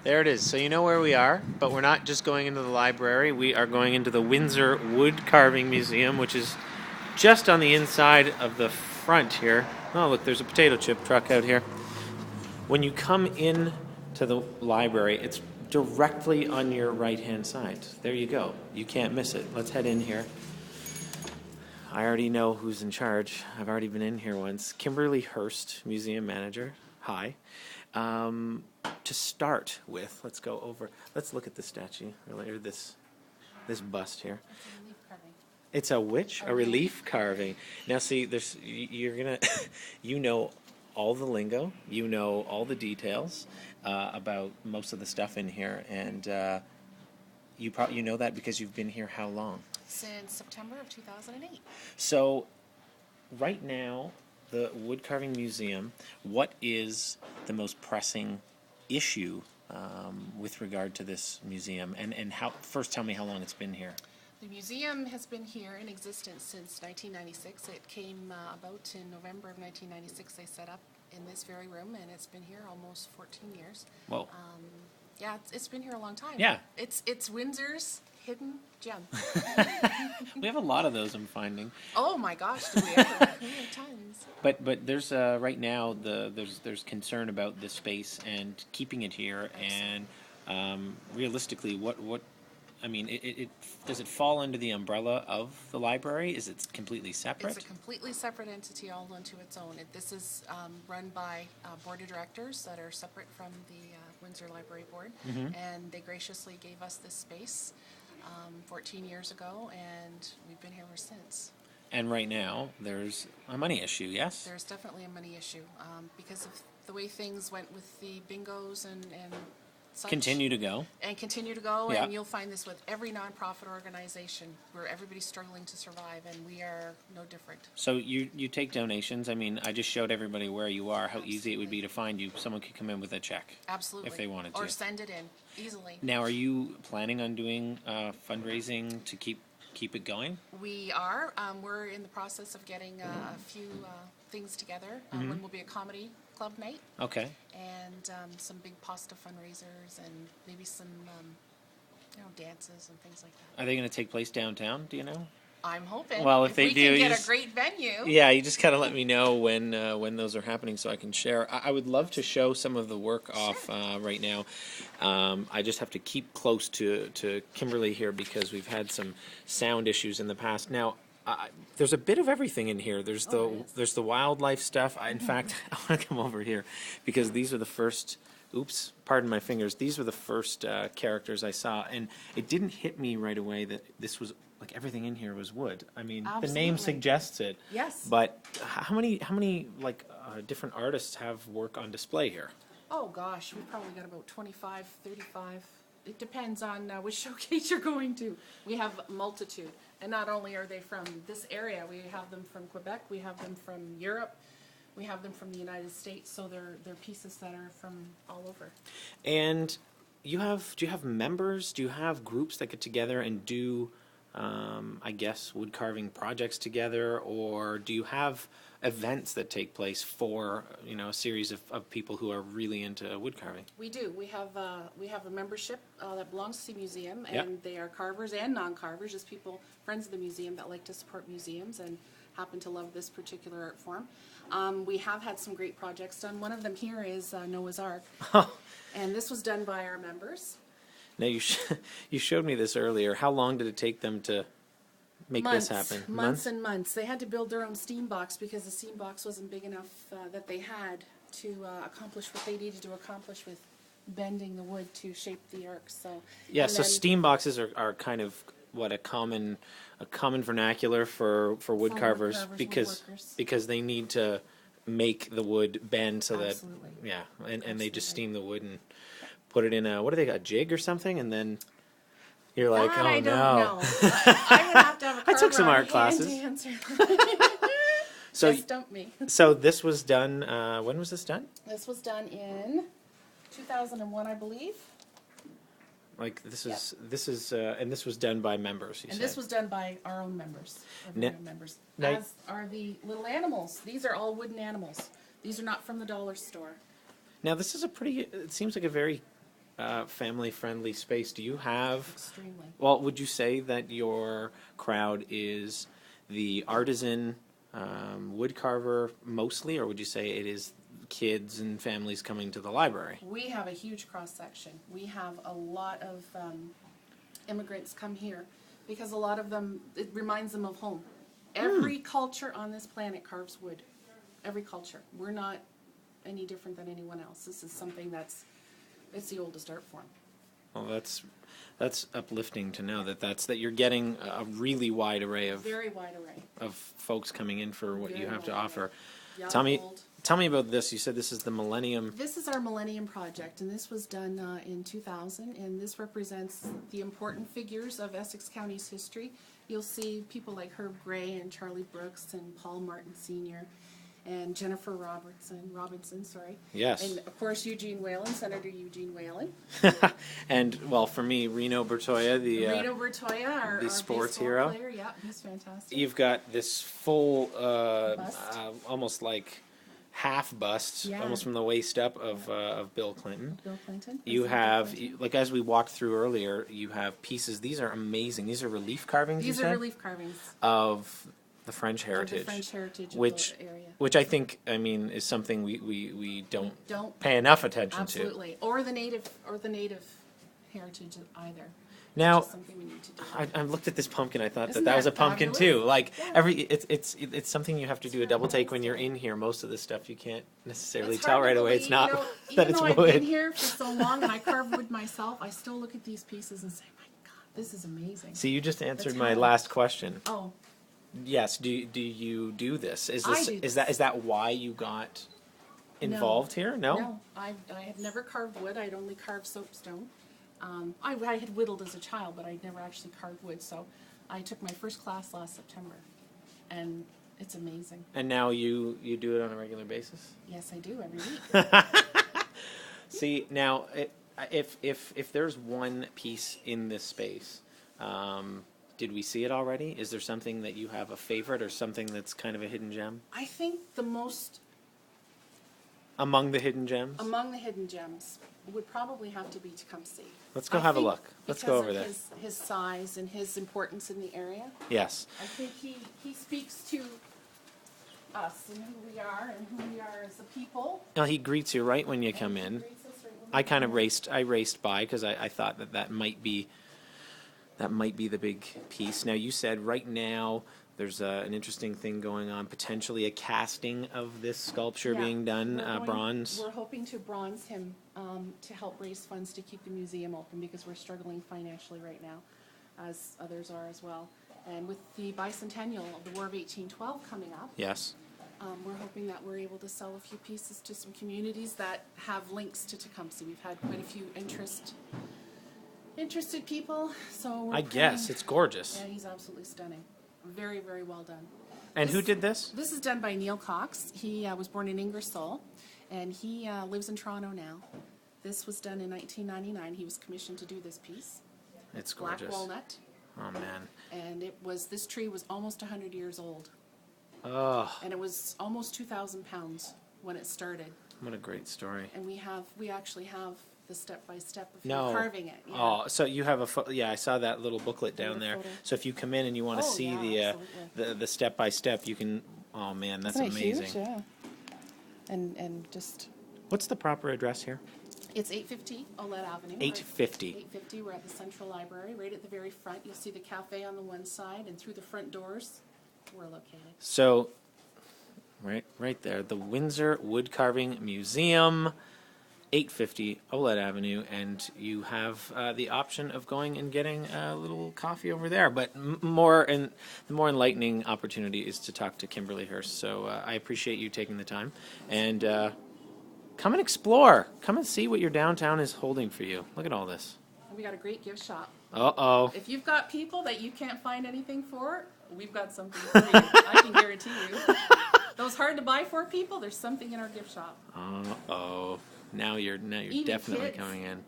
There it is. So you know where we are, but we're not just going into the library. We are going into the Windsor Woodcarving Museum, which is just on the inside of the front here. Oh, look, there's a potato chip truck out here. When you come in to the library, it's directly on your right-hand side. There you go. You can't miss it. Let's head in here. I already know who's in charge. I've already been in here once. Kimberly Hurst, museum manager. Hi. To start with, let's go over. Let's look at the statue or this bust here. It's a which? A relief carving. Now, see, you're gonna, you know all the lingo. You know all the details about most of the stuff in here, and you know that because you've been here how long? Since September of 2008. So, right now, the Woodcarving Museum, what is the most pressing issue with regard to this museum? And how? First, tell me how long it's been here. The museum has been here in existence since 1996. It came about in November of 1996. They set up in this very room, and it's been here almost 14 years. Whoa. Yeah, it's been here a long time. Yeah. It's Windsor's hidden gem. We have a lot of those, I'm finding. Oh my gosh, do we ever? We have tons. But there's right now there's concern about this space and keeping it here. Absolutely. And realistically, what I mean, it does it fall under the umbrella of the library? Is it completely separate? It's a completely separate entity all unto its own. This is run by board of directors that are separate from the Windsor Library Board, and they graciously gave us this space 14 years ago, and we've been here ever since. And right now, there's a money issue, yes? There's definitely a money issue because of the way things went with the bingos and such. Continue to go. And continue to go, Yeah. and you'll find this with every nonprofit organization where everybody's struggling to survive, and we are no different. So you take donations. I mean, I just showed everybody where you are, how easy it would be to find you. Someone could come in with a check. Absolutely. If they wanted to. Or send it in easily. Now, are you planning on doing fundraising to keep it going? We are. We're in the process of getting a few things together. One will be a comedy club night. Okay. And some big pasta fundraisers and maybe some dances and things like that. Are they going to take place downtown? Do you know? I'm hoping. Well, if they we do, can you get just- a great venue. Yeah, you just kind of let me know when those are happening so I can share. I would love to show some of the work off right now. I just have to keep close to Kimberly here because we've had some sound issues in the past. Now, there's a bit of everything in here. There's the wildlife stuff. In fact, I want to come over here because these are the first. Oops, pardon my fingers. These were the first characters I saw, and it didn't hit me right away that this was like everything in here was wood. I mean, Absolutely. the name suggests it. Yes. But how many like different artists have work on display here? Oh gosh, we've probably got about 25, 35. It depends on which showcase you're going to. We have a multitude. And not only are they from this area, we have them from Quebec, we have them from Europe, we have them from the United States, so they're pieces that are from all over. And do you have members? Do you have groups that get together and do, I guess, wood carving projects together, or do you have events that take place for a series of people who are really into wood carving? We do. We have a membership that belongs to the museum, and Yep. they are carvers and non-carvers, just people, friends of the museum that like to support museums and happen to love this particular art form. We have had some great projects done. One of them here is Noah's Ark, and this was done by our members. Now you showed me this earlier. How long did it take them to make this happen? Months and months. They had to build their own steam box because the steam box wasn't big enough that they had to accomplish what they needed to accomplish with bending the wood to shape the ark. So Yeah, and so then- steam boxes are kind of what a common vernacular for wood For carvers woodcarvers, because woodworkers. they need to make the wood bend so Absolutely. that and they just Absolutely. steam the wood and put it in a what do they got, jig or something, and then you're like, That oh I no. don't know. I would have to have a I took some carver art on hand classes. to answer. So Just dump me. so this was done. When was this done? This was done in 2001, I believe. Like this is and this was done by members. You And said. this was done by our own members, Na- members. now- As are the little animals. These are all wooden animals. These are not from the dollar store. Now this is a pretty. It seems like a very family-friendly space. Do you have? Extremely. Well, would you say that your crowd is the artisan wood carver mostly, or would you say it is kids and families coming to the library? We have a huge cross-section. We have a lot of immigrants come here because a lot of them, it reminds them of home. Every culture on this planet carves wood. Every culture. We're not any different than anyone else. This is something it's the oldest art form. Well, that's uplifting to know that you're getting a really wide array of Very wide array. of folks coming in for what you Very have to wide array. offer. Young, old. Tell me about this. You said this is the Millennium. This is our Millennium Project, and this was done in 2000, and this represents the important figures of Essex County's history. You'll see people like Herb Gray and Charlie Brooks and Paul Martin Sr. and Jennifer Robinson, sorry. Yes. And of course Eugene Whalen, Senator Eugene Whalen. And well, for me, Reno Bertoya, Reno Bertoya, our sports baseball hero. player. Yeah, he's fantastic. You've got this full, Bust. almost like half bust, Yeah. almost from the waist up of Bill Clinton. Bill Clinton. You President have, Bill Clinton. like as we walked through earlier, you have pieces. These are amazing. These are relief carvings. These you are said? relief carvings Of the French of heritage. the French heritage of which the area. which I think is something we don't Don't pay enough attention to. absolutely, or the native heritage either. Now, Which is something we need to do. I looked at this pumpkin. I thought Isn't that was that a pumpkin fabulous? too. Like Yeah. it's something you have to do a double take when you're in here. Most of the stuff you can't necessarily It's tell hard to right away. It's believe, not you know, that even it's though I've been wood. here for so long and I carve wood myself, I still look at these pieces and say, my God, this is amazing. See, you just answered That's my how- last question. Oh, Yes. Do you do this? Is I this do is that why you got involved here? no, I had never carved wood. I'd only carved soapstone. I had whittled as a child, but I'd never actually carved wood. So I took my first class last September, and it's amazing. And now you do it on a regular basis? Yes, I do every week. See, now, if there's one piece in this space, did we see it already? Is there something that you have a favorite or something that's kind of a hidden gem? I think the most Among the hidden gems? among the hidden gems would probably have to be Tecumseh. Let's go I have a think look. Let's go over because there. of his size and his importance in the area. Yes. I think he speaks to us and who we are as a people. Now, he greets you right when you come And in. he greets us right when we I kind of come in. raced by because I thought that might be the big piece. Now, you said right now there's an interesting thing going on, potentially a casting of this sculpture Yeah, being done, bronze. We're hoping to bronze him to help raise funds to keep the museum open because we're struggling financially right now, as others are as well. And with the bicentennial of the War of 1812 coming up, Yes. we're hoping that we're able to sell a few pieces to some communities that have links to Tecumseh. We've had quite a few interested people, so we're I guess. praying- It's gorgeous. Yeah, he's absolutely stunning. Very, very well done. And who did this? This is done by Neil Cox. He was born in Ingersoll, and he lives in Toronto now. This was done in 1999. He was commissioned to do this piece. It's Black gorgeous. walnut, Oh, man. and this tree was almost 100 years old, Oh, and it was almost 2,000 pounds when it started. what a great story. And we actually have the step-by-step of No. carving it. Yeah. Oh, so you have yeah, I saw that little booklet down Little there. photo. So if you come in and you want to Oh, see yeah, the step by step, you can. Oh man, that's Isn't it amazing. huge? Yeah. And just What's the proper address here? it's 850 Olette Avenue. 850. 850. We're at the Central Library, right at the very front. You'll see the cafe on the one side, and through the front doors, we're located. So, right there, the Windsor Woodcarving Museum, 850 Olette Avenue, and you have the option of going and getting a little coffee over there. But the more enlightening opportunity is to talk to Kimberly Hurst. So I appreciate you taking the time, and come and explore. Come and see what your downtown is holding for you. Look at all this. And we got a great gift shop. Uh-oh. If you've got people that you can't find anything for, we've got something for you. I can guarantee you. Those hard to buy for people, there's something in our gift shop. Uh-oh. Now you're Even definitely kids. coming in.